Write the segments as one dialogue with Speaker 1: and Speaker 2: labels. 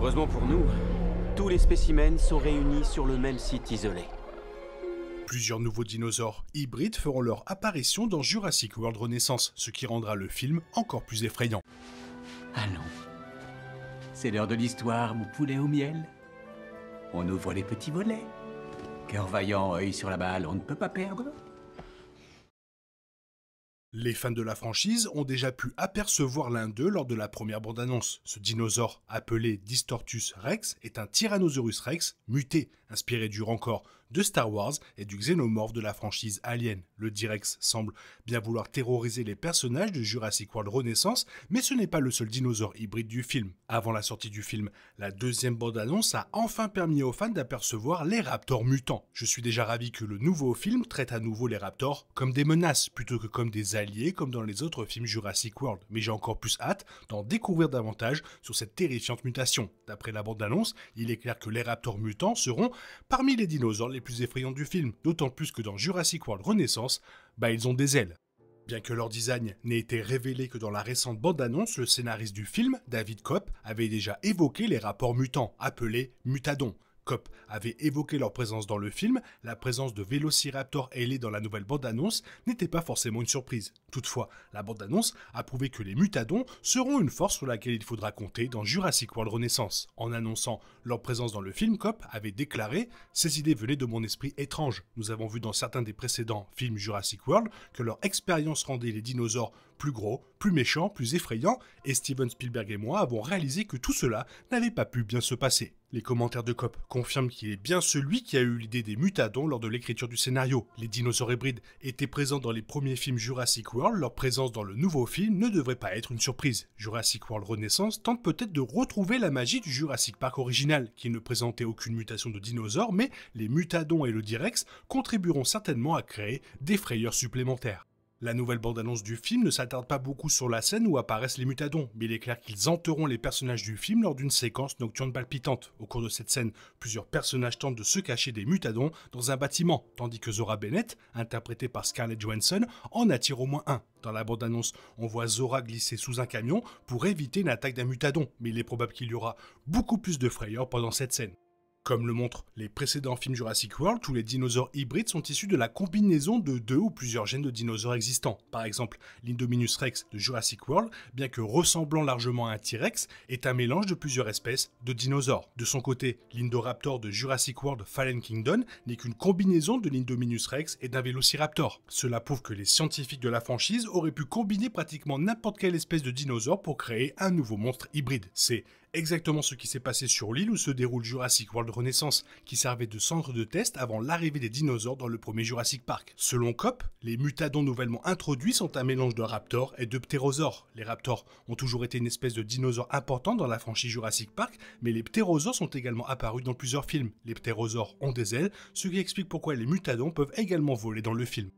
Speaker 1: Heureusement pour nous, tous les spécimens sont réunis sur le même site isolé.
Speaker 2: Plusieurs nouveaux dinosaures hybrides feront leur apparition dans Jurassic World Renaissance, ce qui rendra le film encore plus effrayant.
Speaker 3: Allons. C'est l'heure de l'histoire, mon poulet au miel. On ouvre les petits volets. Cœur vaillant, œil sur la balle, on ne peut pas perdre.
Speaker 2: Les fans de la franchise ont déjà pu apercevoir l'un d'eux lors de la première bande-annonce. Ce dinosaure, appelé Distortus Rex, est un Tyrannosaurus Rex muté, inspiré du rancor de Star Wars et du xénomorphe de la franchise Alien. Le D-Rex semble bien vouloir terroriser les personnages de Jurassic World Renaissance, mais ce n'est pas le seul dinosaure hybride du film. Avant la sortie du film, la deuxième bande-annonce a enfin permis aux fans d'apercevoir les raptors mutants. Je suis déjà ravi que le nouveau film traite à nouveau les raptors comme des menaces, plutôt que comme des alliés comme dans les autres films Jurassic World. Mais j'ai encore plus hâte d'en découvrir davantage sur cette terrifiante mutation. D'après la bande-annonce, il est clair que les raptors mutants seront parmi les dinosaures les plus effrayants du film, d'autant plus que dans Jurassic World Renaissance, ils ont des ailes. Bien que leur design n'ait été révélé que dans la récente bande-annonce, le scénariste du film, David Koepp, avait déjà évoqué les rapports mutants, appelés mutadons. Koepp avait évoqué leur présence dans le film, la présence de vélociraptors ailés dans la nouvelle bande-annonce n'était pas forcément une surprise. Toutefois, la bande-annonce a prouvé que les mutadons seront une force sur laquelle il faudra compter dans Jurassic World Renaissance. En annonçant leur présence dans le film, Koepp avait déclaré « Ces idées venaient de mon esprit étrange. Nous avons vu dans certains des précédents films Jurassic World que leur expérience rendait les dinosaures plus gros, plus méchants, plus effrayants, et Steven Spielberg et moi avons réalisé que tout cela n'avait pas pu bien se passer. » Les commentaires de Koepp confirment qu'il est bien celui qui a eu l'idée des mutadons lors de l'écriture du scénario. Les dinosaures hybrides étaient présents dans les premiers films Jurassic World, leur présence dans le nouveau film ne devrait pas être une surprise. Jurassic World Renaissance tente peut-être de retrouver la magie du Jurassic Park original, qui ne présentait aucune mutation de dinosaures, mais les mutadons et le D-Rex contribueront certainement à créer des frayeurs supplémentaires. La nouvelle bande-annonce du film ne s'attarde pas beaucoup sur la scène où apparaissent les mutadons, mais il est clair qu'ils hanteront les personnages du film lors d'une séquence nocturne palpitante. Au cours de cette scène, plusieurs personnages tentent de se cacher des mutadons dans un bâtiment, tandis que Zora Bennett, interprétée par Scarlett Johansson, en attire au moins un. Dans la bande-annonce, on voit Zora glisser sous un camion pour éviter une attaque d'un mutadon, mais il est probable qu'il y aura beaucoup plus de frayeur pendant cette scène. Comme le montrent les précédents films Jurassic World, tous les dinosaures hybrides sont issus de la combinaison de deux ou plusieurs gènes de dinosaures existants. Par exemple, l'Indominus Rex de Jurassic World, bien que ressemblant largement à un T-Rex, est un mélange de plusieurs espèces de dinosaures. De son côté, l'Indoraptor de Jurassic World Fallen Kingdom n'est qu'une combinaison de l'Indominus Rex et d'un Vélociraptor. Cela prouve que les scientifiques de la franchise auraient pu combiner pratiquement n'importe quelle espèce de dinosaure pour créer un nouveau monstre hybride. C'est exactement ce qui s'est passé sur l'île où se déroule Jurassic World Renaissance, qui servait de centre de test avant l'arrivée des dinosaures dans le premier Jurassic Park. Selon Koepp, les mutadons nouvellement introduits sont un mélange de raptors et de ptérosaures. Les raptors ont toujours été une espèce de dinosaure important dans la franchise Jurassic Park, mais les ptérosaures sont également apparus dans plusieurs films. Les ptérosaures ont des ailes, ce qui explique pourquoi les mutadons peuvent également voler dans le film.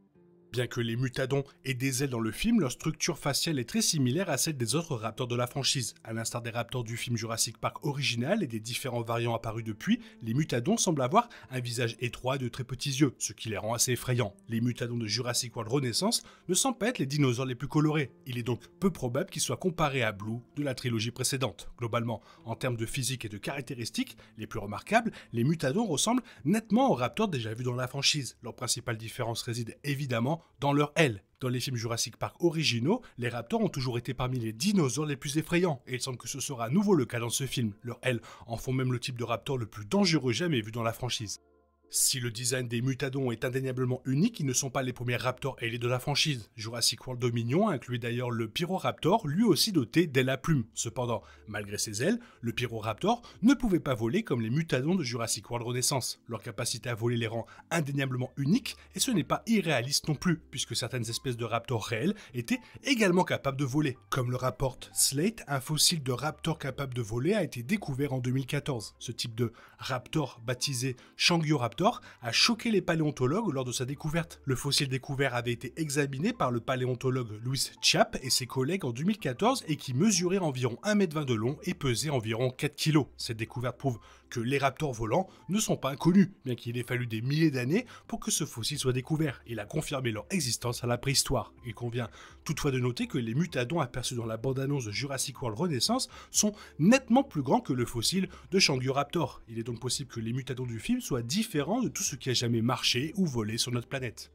Speaker 2: Bien que les mutadons aient des ailes dans le film, leur structure faciale est très similaire à celle des autres raptors de la franchise. À l'instar des raptors du film Jurassic Park original et des différents variants apparus depuis, les mutadons semblent avoir un visage étroit et de très petits yeux, ce qui les rend assez effrayants. Les mutadons de Jurassic World Renaissance ne semblent pas être les dinosaures les plus colorés. Il est donc peu probable qu'ils soient comparés à Blue de la trilogie précédente. Globalement, en termes de physique et de caractéristiques les plus remarquables, les mutadons ressemblent nettement aux raptors déjà vus dans la franchise. Leur principale différence réside évidemment dans leurs ailes. Dans les films Jurassic Park originaux, les raptors ont toujours été parmi les dinosaures les plus effrayants, et il semble que ce sera à nouveau le cas dans ce film. Leurs ailes en font même le type de raptor le plus dangereux jamais vu dans la franchise. Si le design des mutadons est indéniablement unique, ils ne sont pas les premiers raptors ailés de la franchise. Jurassic World Dominion inclut d'ailleurs le Pyroraptor, lui aussi doté d'ailes à plumes. Cependant, malgré ses ailes, le Pyroraptor ne pouvait pas voler comme les mutadons de Jurassic World Renaissance. Leur capacité à voler les rend indéniablement uniques, et ce n'est pas irréaliste non plus, puisque certaines espèces de raptors réels étaient également capables de voler. Comme le rapporte Slate, un fossile de raptor capable de voler a été découvert en 2014. Ce type de raptor, baptisé Changioraptor, Changuraptor a choqué les paléontologues lors de sa découverte. Le fossile découvert avait été examiné par le paléontologue Louis Chiap et ses collègues en 2014 et qui mesurait environ 1,20 m de long et pesait environ 4 kg. Cette découverte prouve que les raptors volants ne sont pas inconnus, bien qu'il ait fallu des milliers d'années pour que ce fossile soit découvert. Il a confirmé leur existence à la préhistoire. Il convient toutefois de noter que les mutadons aperçus dans la bande-annonce de Jurassic World Renaissance sont nettement plus grands que le fossile de Changuraptor. Il est donc possible que les mutadons du film soient différents de tout ce qui a jamais marché ou volé sur notre planète.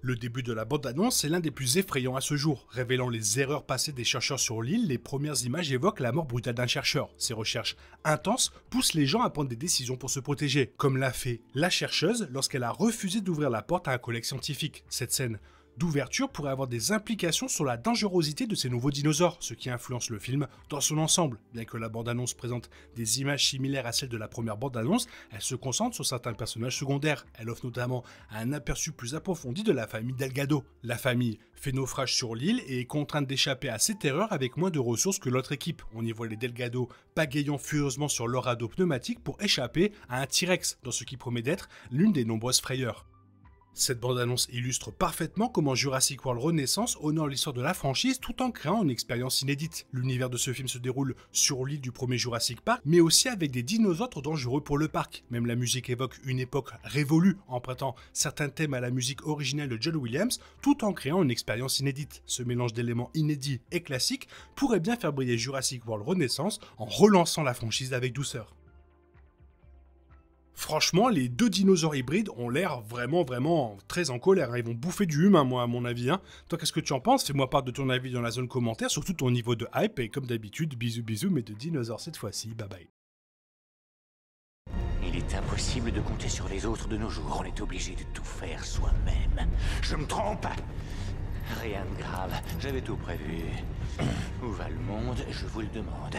Speaker 2: Le début de la bande-annonce est l'un des plus effrayants à ce jour. Révélant les erreurs passées des chercheurs sur l'île, les premières images évoquent la mort brutale d'un chercheur. Ces recherches intenses poussent les gens à prendre des décisions pour se protéger, comme l'a fait la chercheuse lorsqu'elle a refusé d'ouvrir la porte à un collègue scientifique. Cette scène d'ouverture pourrait avoir des implications sur la dangerosité de ces nouveaux dinosaures, ce qui influence le film dans son ensemble. Bien que la bande-annonce présente des images similaires à celles de la première bande-annonce, elle se concentre sur certains personnages secondaires. Elle offre notamment un aperçu plus approfondi de la famille Delgado. La famille fait naufrage sur l'île et est contrainte d'échapper à ses terreurs avec moins de ressources que l'autre équipe. On y voit les Delgado pagayant furieusement sur leur radeau pneumatique pour échapper à un T-Rex, dans ce qui promet d'être l'une des nombreuses frayeurs. Cette bande-annonce illustre parfaitement comment Jurassic World Renaissance honore l'histoire de la franchise tout en créant une expérience inédite. L'univers de ce film se déroule sur l'île du premier Jurassic Park, mais aussi avec des dinosaures dangereux pour le parc. Même la musique évoque une époque révolue, empruntant certains thèmes à la musique originale de John Williams, tout en créant une expérience inédite. Ce mélange d'éléments inédits et classiques pourrait bien faire briller Jurassic World Renaissance en relançant la franchise avec douceur. Franchement, les deux dinosaures hybrides ont l'air vraiment très en colère. Ils vont bouffer du humain, moi, à mon avis. Toi, qu'est-ce que tu en penses? Fais-moi part de ton avis dans la zone commentaire, surtout ton niveau de hype. Et comme d'habitude, bisous, mais de dinosaures cette fois-ci. Bye bye.
Speaker 4: Il est impossible de compter sur les autres de nos jours. On est obligé de tout faire soi-même. Je me trompe? Rien de grave. J'avais tout prévu. Où va le monde? Je vous le demande.